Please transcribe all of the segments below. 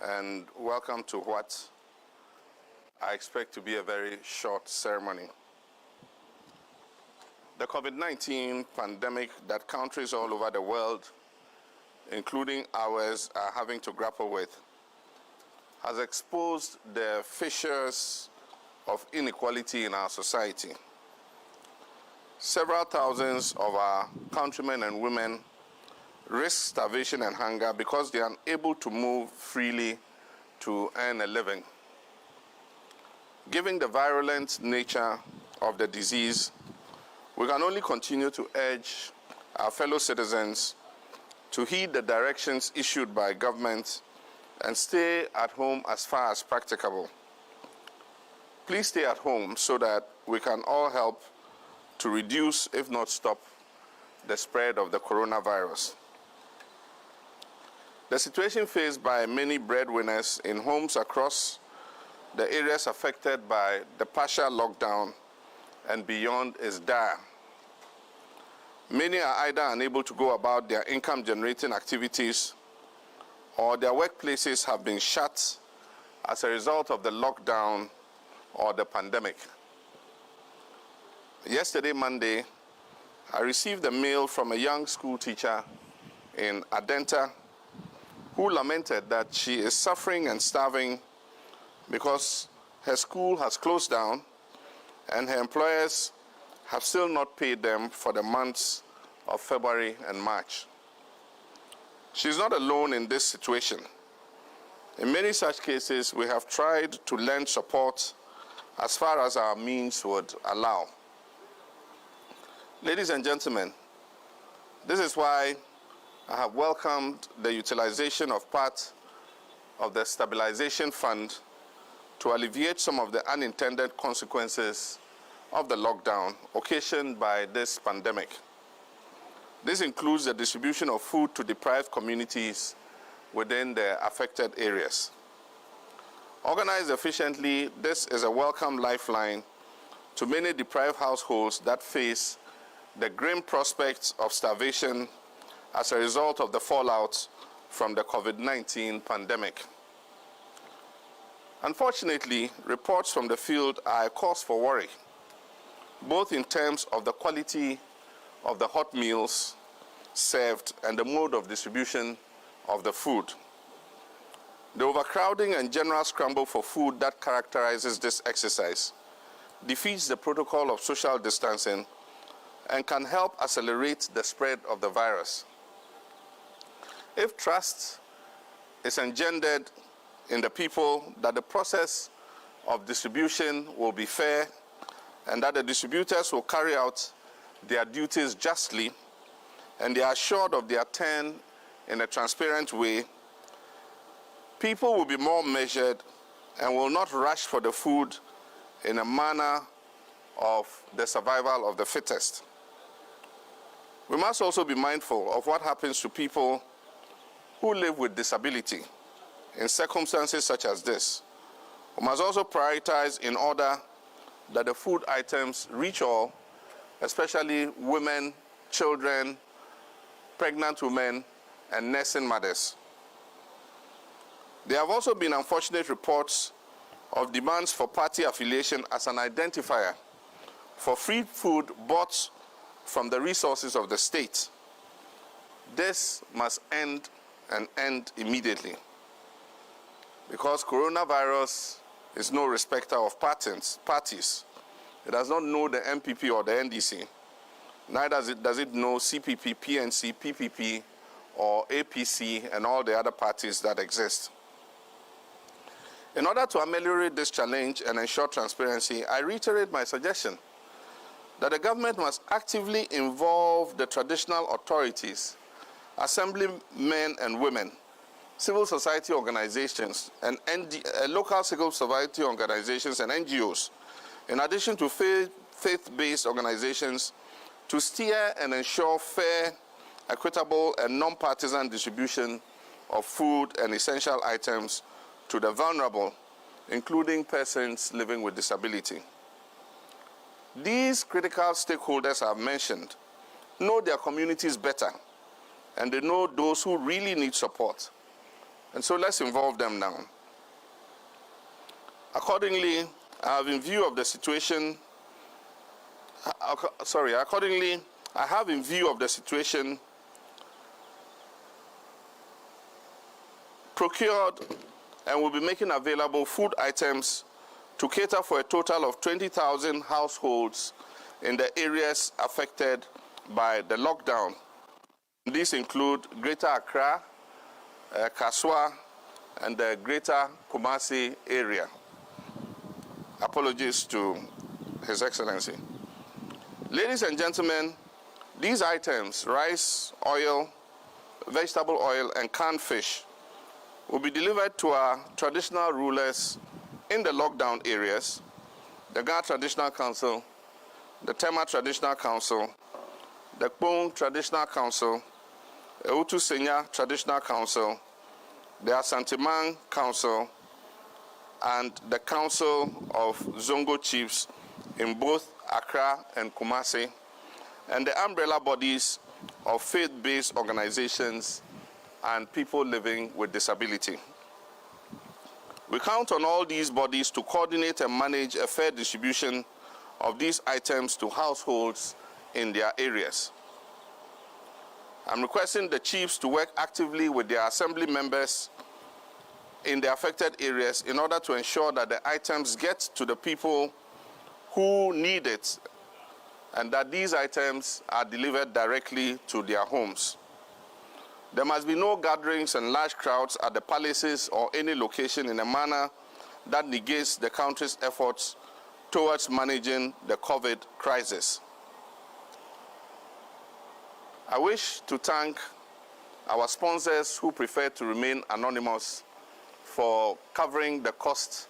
and welcome to what I expect to be a very short ceremony. The COVID-19 pandemic that countries all over the world, including ours, are having to grapple with has exposed the fissures of inequality in our society. Several thousands of our countrymen and women risk starvation and hunger because they are unable to move freely to earn a living. Given the virulent nature of the disease, we can only continue to urge our fellow citizens to heed the directions issued by government and stay at home as far as practicable. Please stay at home so that we can all help to reduce, if not stop, the spread of the coronavirus. The situation faced by many breadwinners in homes across the areas affected by the partial lockdown and beyond is dire. Many are either unable to go about their income-generating activities or their workplaces have been shut as a result of the lockdown or the pandemic. Yesterday, Monday, I received a mail from a young school teacher in Adenta who lamented that she is suffering and starving because her school has closed down and her employers have still not paid them for the months of February and March. She's not alone in this situation. In many such cases, we have tried to lend support as far as our means would allow. Ladies and gentlemen, this is why I have welcomed the utilization of part of the stabilization fund to alleviate some of the unintended consequences of the lockdown occasioned by this pandemic. This includes the distribution of food to deprived communities within the affected areas. Organized efficiently, this is a welcome lifeline to many deprived households that face the grim prospects of starvation as a result of the fallout from the COVID-19 pandemic. Unfortunately, reports from the field are a cause for worry, both in terms of the quality of the hot meals served and the mode of distribution of the food. The overcrowding and general scramble for food that characterizes this exercise defeats the protocol of social distancing and can help accelerate the spread of the virus. If trust is engendered in the people that the process of distribution will be fair and that the distributors will carry out their duties justly and they are assured of their turn in a transparent way, people will be more measured and will not rush for the food in a manner of the survival of the fittest. We must also be mindful of what happens to people who live with disability in circumstances such as this. We must also prioritize in order that the food items reach all, especially women, children, pregnant women, and nursing mothers. There have also been unfortunate reports of demands for party affiliation as an identifier for free food bought from the resources of the state. This must end and end immediately, because coronavirus is no respecter of parties. It does not know the MPP or the NDC. Neither does it know CPP, PNC, PPP, or APC, and all the other parties that exist. In order to ameliorate this challenge and ensure transparency, I reiterate my suggestion that the government must actively involve the traditional authorities, assemblymen and women, civil society organizations, and local civil society organizations and NGOs, in addition to faith-based organizations, to steer and ensure fair, equitable, and non-partisan distribution of food and essential items to the vulnerable, including persons living with disability. These critical stakeholders I've mentioned know their communities better, and they know those who really need support. And so let's involve them now. Accordingly, I have in view of the situation procured and will be making available food items to cater for a total of 20,000 households in the areas affected by the lockdown. These include Greater Accra, Kaswa, and the Greater Kumasi area. Apologies to His Excellency. Ladies and gentlemen, these items, rice, oil, vegetable oil, and canned fish, will be delivered to our traditional rulers in the lockdown areas, the Ga Traditional Council, the Tema Traditional Council, the Kpong Traditional Council, the Utu Senya Traditional Council, the Asantemang Council, and the Council of Zongo Chiefs in both Accra and Kumasi, and the umbrella bodies of faith-based organizations and people living with disability. We count on all these bodies to coordinate and manage a fair distribution of these items to households in their areas. I'm requesting the chiefs to work actively with their assembly members in the affected areas in order to ensure that the items get to the people who need it and that these items are delivered directly to their homes. There must be no gatherings and large crowds at the palaces or any location in a manner that negates the country's efforts towards managing the COVID crisis. I wish to thank our sponsors who prefer to remain anonymous for covering the cost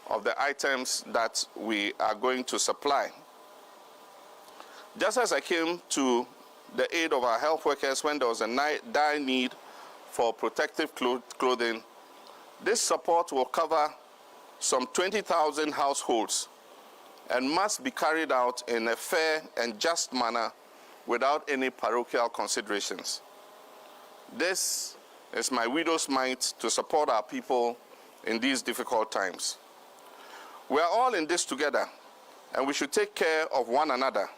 of the items that we are going to supply. Just as I came to the aid of our health workers when there was a dire need for protective clothing, this support will cover some 20,000 households and must be carried out in a fair and just manner without any parochial considerations. This is my widow's mite to support our people in these difficult times. We are all in this together, and we should take care of one another,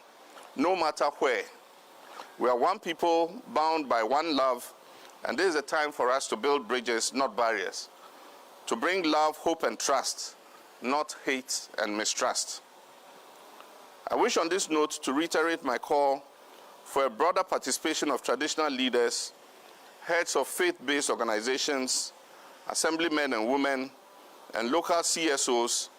no matter where. We are one people bound by one love, and this is a time for us to build bridges, not barriers, to bring love, hope, and trust, not hate and mistrust. I wish on this note to reiterate my call for a broader participation of traditional leaders, heads of faith-based organizations, assemblymen and women, and local CSOs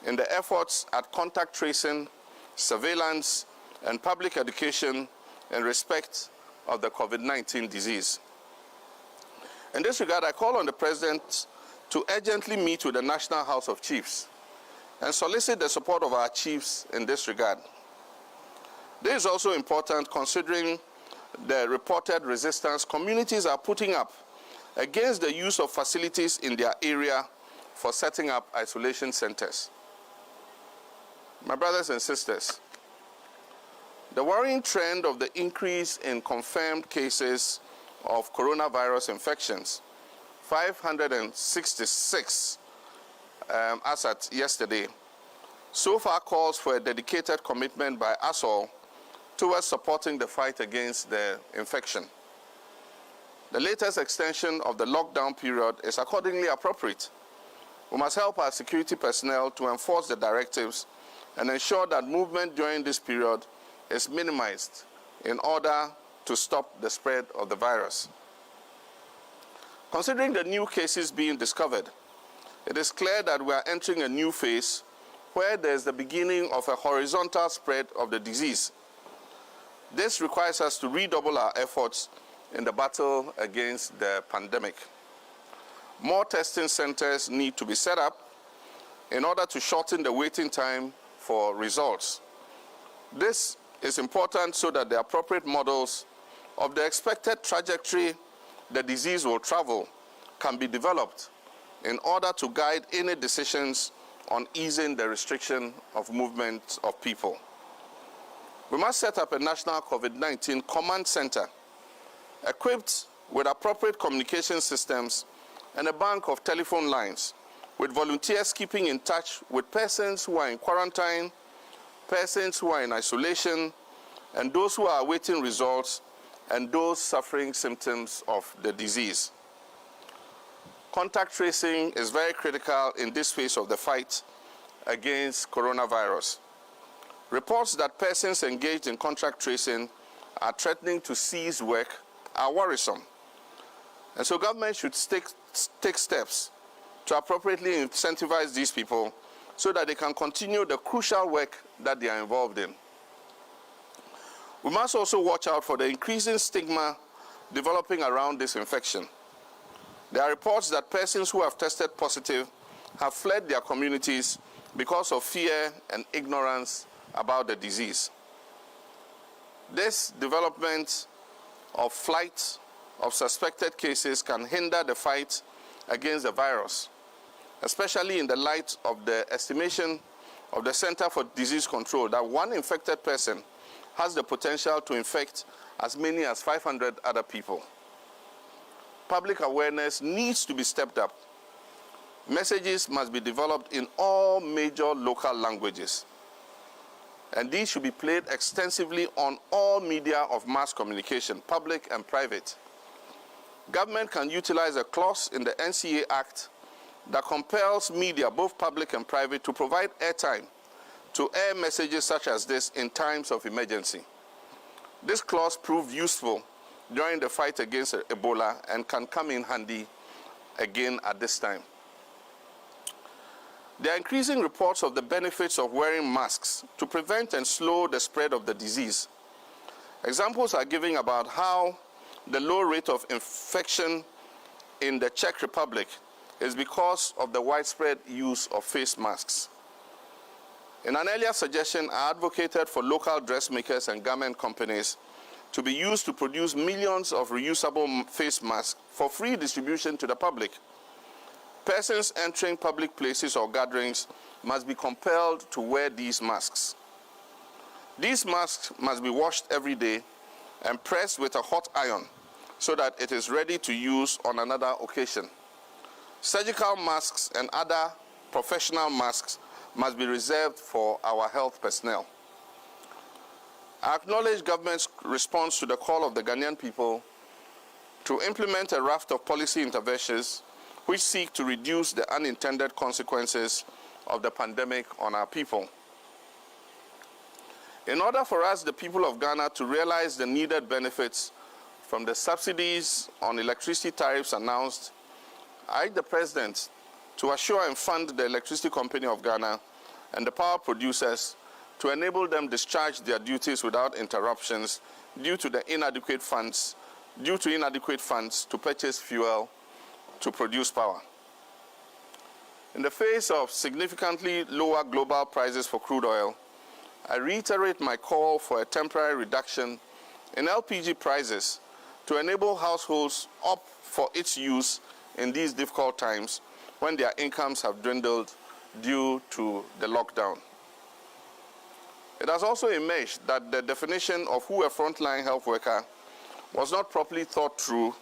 in the efforts at contact tracing, surveillance, and public education in respect of the COVID-19 disease. In this regard, I call on the President to urgently meet with the National House of Chiefs and solicit the support of our chiefs in this regard. This is also important considering the reported resistance communities are putting up against the use of facilities in their area for setting up isolation centers. My brothers and sisters, the worrying trend of the increase in confirmed cases of coronavirus infections, 566 as at yesterday, so far calls for a dedicated commitment by us all towards supporting the fight against the infection. The latest extension of the lockdown period is accordingly appropriate. We must help our security personnel to enforce the directives and ensure that movement during this period is minimized in order to stop the spread of the virus. Considering the new cases being discovered, it is clear that we are entering a new phase where there is the beginning of a horizontal spread of the disease. This requires us to redouble our efforts in the battle against the pandemic. More testing centers need to be set up in order to shorten the waiting time for results. This is important so that the appropriate models of the expected trajectory the disease will travel can be developed in order to guide any decisions on easing the restriction of movement of people. We must set up a national COVID-19 command center equipped with appropriate communication systems and a bank of telephone lines, with volunteers keeping in touch with persons who are in quarantine, persons who are in isolation, and those who are awaiting results, and those suffering symptoms of the disease. Contact tracing is very critical in this phase of the fight against coronavirus. Reports that persons engaged in contact tracing are threatening to cease work are worrisome. And so government should take steps to appropriately incentivize these people so that they can continue the crucial work that they are involved in. We must also watch out for the increasing stigma developing around this infection. There are reports that persons who have tested positive have fled their communities because of fear and ignorance about the disease. This development of flight of suspected cases can hinder the fight against the virus, especially in the light of the estimation of the Center for Disease Control that one infected person has the potential to infect as many as 500 other people. Public awareness needs to be stepped up. Messages must be developed in all major local languages, and these should be played extensively on all media of mass communication, public and private. Government can utilize a clause in the NCA Act that compels media, both public and private, to provide airtime to air messages such as this in times of emergency. This clause proved useful during the fight against Ebola and can come in handy again at this time. There are increasing reports of the benefits of wearing masks to prevent and slow the spread of the disease. Examples are given about how the low rate of infection in the Czech Republic is because of the widespread use of face masks. In an earlier suggestion, I advocated for local dressmakers and garment companies to be used to produce millions of reusable face masks for free distribution to the public. Persons entering public places or gatherings must be compelled to wear these masks. These masks must be washed every day and pressed with a hot iron so that it is ready to use on another occasion. Surgical masks and other professional masks must be reserved for our health personnel. I acknowledge government's response to the call of the Ghanaian people to implement a raft of policy interventions which seek to reduce the unintended consequences of the pandemic on our people. In order for us, the people of Ghana, to realize the needed benefits from the subsidies on electricity tariffs announced, I urge the President to assure and fund the Electricity Company of Ghana and the power producers to enable them discharge their duties without interruptions due to inadequate funds to purchase fuel to produce power. In the face of significantly lower global prices for crude oil, I reiterate my call for a temporary reduction in LPG prices to enable households opt for its use in these difficult times when their incomes have dwindled due to the lockdown. It has also emerged that the definition of who a frontline health worker was not properly thought through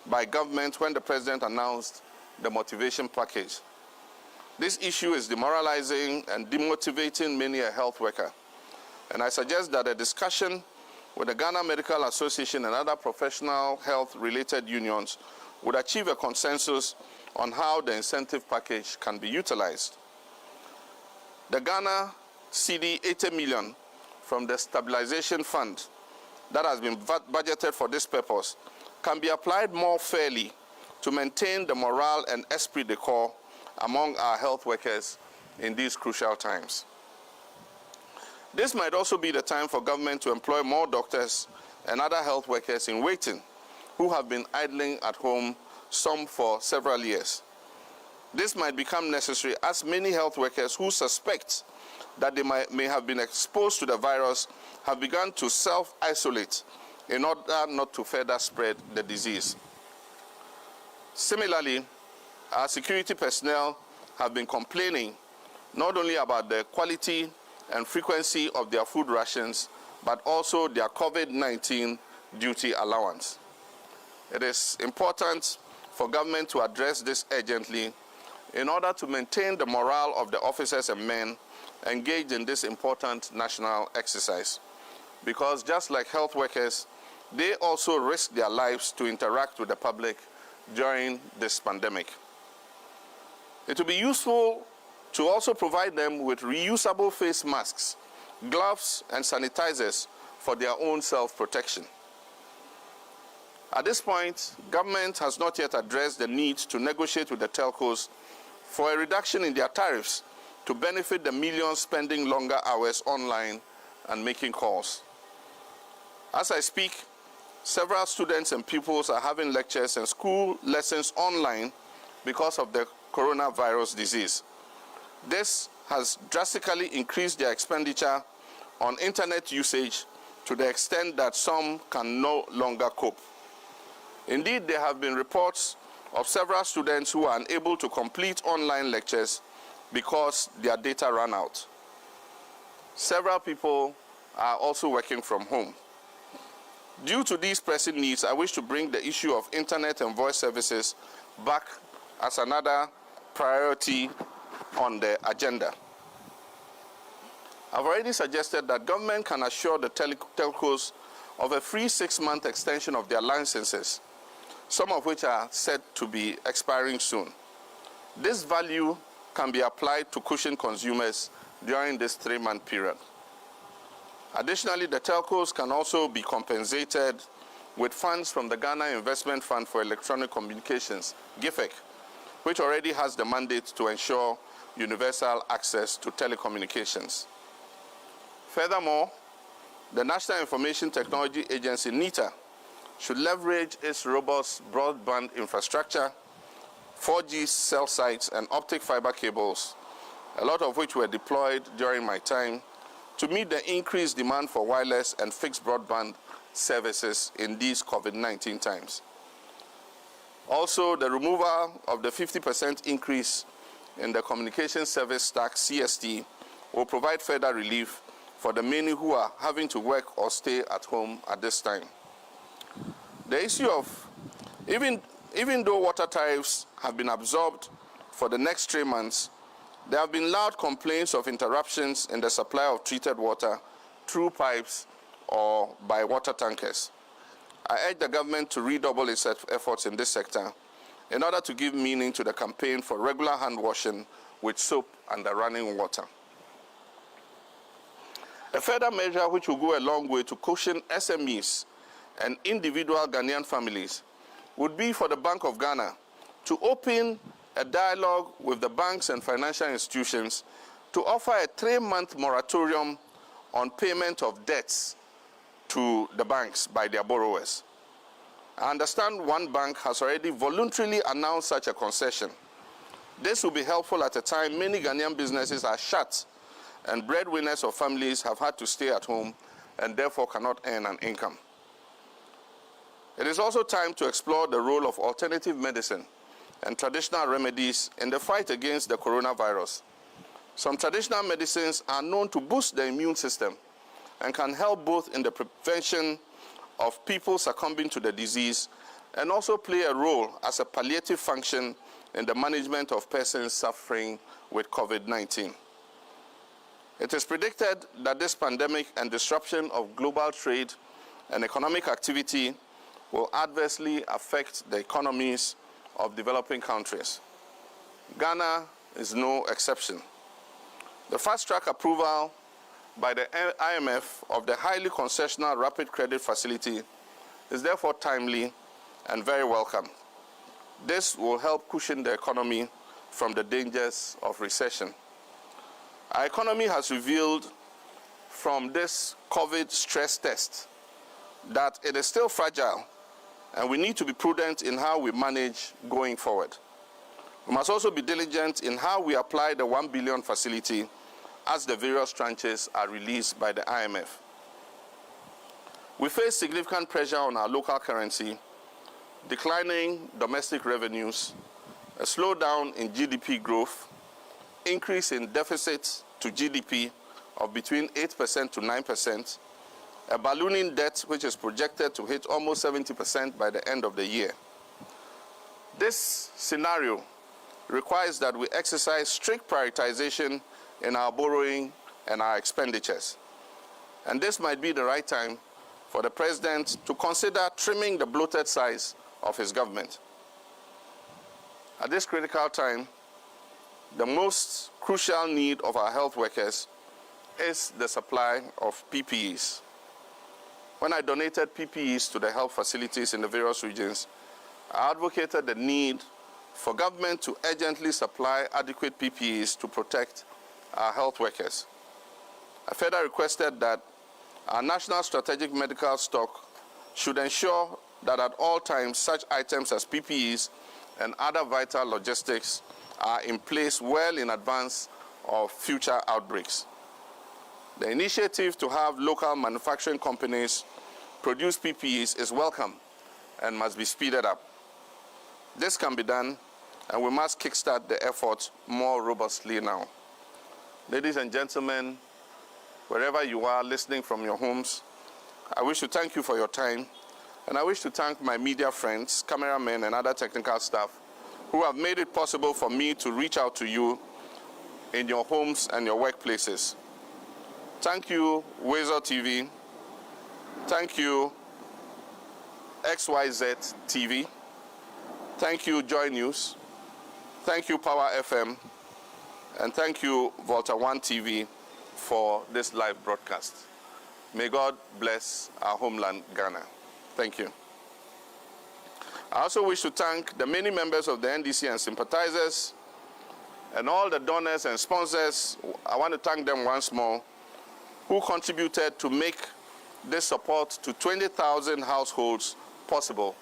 by government when the President announced the motivation package. This issue is demoralizing and demotivating many a health worker, and I suggest that a discussion with the Ghana Medical Association and other professional health-related unions would achieve a consensus on how the incentive package can be utilized. The Ghana CD 80 million from the Stabilization Fund that has been budgeted for this purpose can be applied more fairly to maintain the morale and esprit de corps among our health workers in these crucial times. This might also be the time for government to employ more doctors and other health workers in waiting who have been idling at home, some for several years. This might become necessary as many health workers who suspect that they may have been exposed to the virus have begun to self-isolate in order not to further spread the disease. Similarly, our security personnel have been complaining not only about the quality and frequency of their food rations, but also their COVID-19 duty allowance. It is important for government to address this urgently in order to maintain the morale of the officers and men engaged in this important national exercise. Because just like health workers, they also risk their lives to interact with the public during this pandemic. It will be useful to also provide them with reusable face masks, gloves, and sanitizers for their own self-protection. At this point, government has not yet addressed the need to negotiate with the telcos for a reduction in their tariffs to benefit the millions spending longer hours online and making calls. As I speak, several students and pupils are having lectures and school lessons online because of the coronavirus disease. This has drastically increased their expenditure on internet usage to the extent that some can no longer cope. Indeed, there have been reports of several students who are unable to complete online lectures because their data ran out. Several people are also working from home. Due to these pressing needs, I wish to bring the issue of internet and voice services back as another priority on the agenda. I've already suggested that government can assure the telcos of a free 6-month extension of their licenses, some of which are set to be expiring soon. This value can be applied to cushion consumers during this 3-month period. Additionally, the telcos can also be compensated with funds from the Ghana Investment Fund for Electronic Communications, GIFEC, which already has the mandate to ensure universal access to telecommunications. Furthermore, the National Information Technology Agency, NITA, should leverage its robust broadband infrastructure, 4G cell sites, and optic fiber cables, a lot of which were deployed during my time, to meet the increased demand for wireless and fixed broadband services in these COVID-19 times. Also, the removal of the 50% increase in the Communication Service Tax, CST, will provide further relief for the many who are having to work or stay at home at this time. The issue of, even though water tariffs have been absorbed for the next 3 months, there have been loud complaints of interruptions in the supply of treated water through pipes or by water tankers. I urge the government to redouble its efforts in this sector in order to give meaning to the campaign for regular hand washing with soap and the running water. A further measure which will go a long way to cushion SMEs and individual Ghanaian families would be for the Bank of Ghana to open a dialogue with the banks and financial institutions to offer a 3-month moratorium on payment of debts to the banks by their borrowers. I understand one bank has already voluntarily announced such a concession. This will be helpful at a time many Ghanaian businesses are shut and breadwinners of families have had to stay at home and therefore cannot earn an income. It is also time to explore the role of alternative medicine and traditional remedies in the fight against the coronavirus. Some traditional medicines are known to boost the immune system and can help both in the prevention of people succumbing to the disease and also play a role as a palliative function in the management of persons suffering with COVID-19. It is predicted that this pandemic and disruption of global trade and economic activity will adversely affect the economies of developing countries. Ghana is no exception. The fast-track approval by the IMF of the highly concessional rapid credit facility is therefore timely and very welcome. This will help cushion the economy from the dangers of recession. Our economy has revealed from this COVID stress test that it is still fragile, and we need to be prudent in how we manage going forward. We must also be diligent in how we apply the 1 billion facility as the various tranches are released by the IMF. We face significant pressure on our local currency, declining domestic revenues, a slowdown in GDP growth, increase in deficit to GDP of between 8% to 9%, a ballooning debt which is projected to hit almost 70% by the end of the year. This scenario requires that we exercise strict prioritization in our borrowing and our expenditures. And this might be the right time for the President to consider trimming the bloated size of his government. At this critical time, the most crucial need of our health workers is the supply of PPEs. When I donated PPEs to the health facilities in the various regions, I advocated the need for government to urgently supply adequate PPEs to protect our health workers. I further requested that our national strategic medical stock should ensure that at all times such items as PPEs and other vital logistics are in place well in advance of future outbreaks. The initiative to have local manufacturing companies produce PPEs is welcome and must be speeded up. This can be done, and we must kickstart the effort more robustly now. Ladies and gentlemen, wherever you are listening from your homes, I wish to thank you for your time, and I wish to thank my media friends, cameramen, and other technical staff who have made it possible for me to reach out to you in your homes and your workplaces. Thank you, Weasel TV. Thank you, XYZ TV. Thank you, Joy News. Thank you, Power FM. And thank you, Volta One TV, for this live broadcast. May God bless our homeland, Ghana. Thank you. I also wish to thank the many members of the NDC and sympathizers and all the donors and sponsors. I want to thank them once more who contributed to make this support to 20,000 households possible.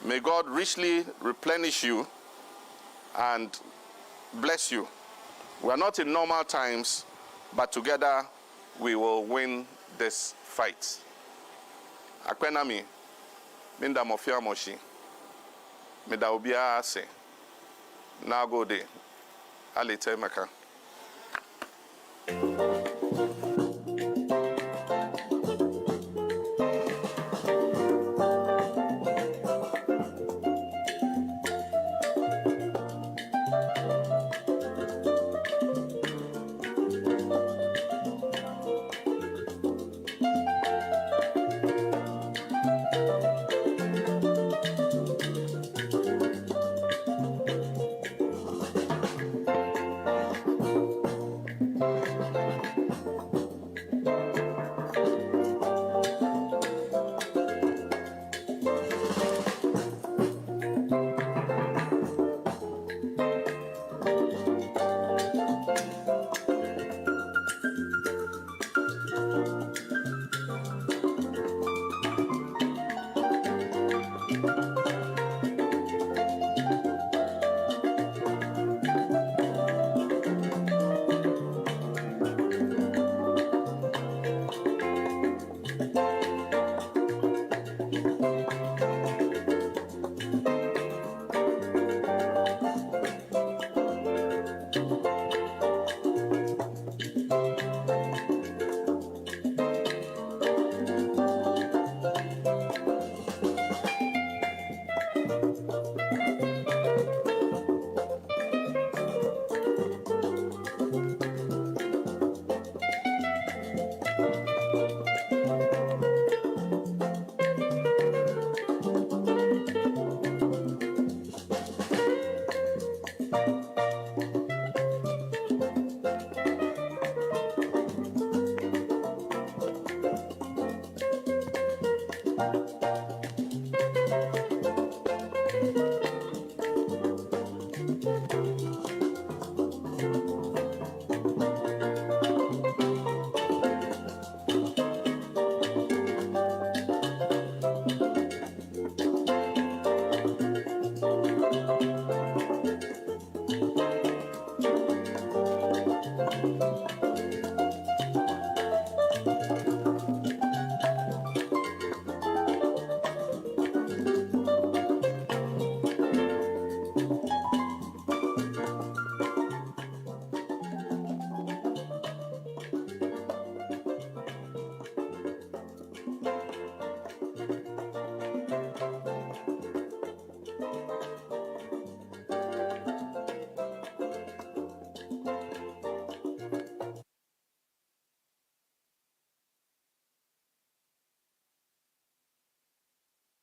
May God richly replenish you and bless you. We are not in normal times, but together we will win this fight. Akwenami, minda mofia moshi, mida ubia ase, na go de, alite maka.